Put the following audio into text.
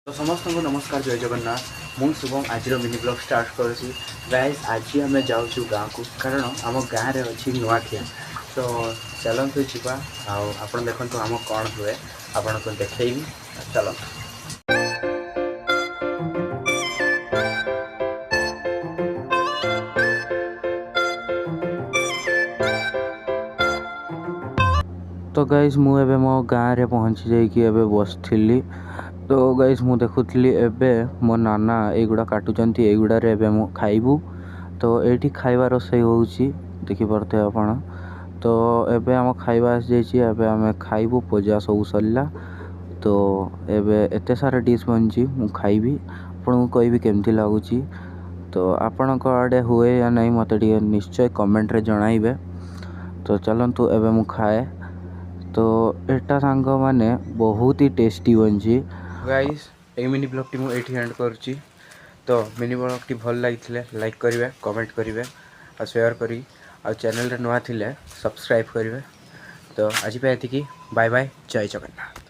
तो समस्त को नमस्कार जय जगन्नाथ मु शुभम आज मिनी ब्लॉग स्टार्ट करुँची गाइस आज आम जाऊँ गाँव को कारण आम गाँव में अच्छी नुआखिया तो चलतु जा आप देखो आम कौन हुए आपन को देखी चलतु। तो गाइस मु एबे मो गाँव रे पहुँची जाइए एबे बसथिली तो गाइस मु देखुली एबे मो नाना एगुड़ा काटुचंती एगुड़ा रे एबे मु खाइबू तो एठी खाइबा रोसई होउची देखि परते आपण तो एबे हम खाइबा आस जाइए एबे हम खाइबू पूजा सब सरला तो एबे एते सारा डिश बनची मु खाइबी आपन को कहबी केमती लागुची तो आपण को आडे हुए या नहीं मते टिके निश्चय कमेंट रे जणाइबे। तो चलंतु एबे मु खाए तो एटा सांग माने बहुत ही टेस्टी बनची गाइस ए मिनी ब्लॉग टी मु एठी एंड करची तो मिनी ब्लॉग टी भल लागिथिले लाइक करिवे कमेंट करिवे आ शेयर करी आ चैनल रे नवा थिले सब्सक्राइब करिवे। तो आज पे एतिकी बाय बाय जय जगन्नाथ।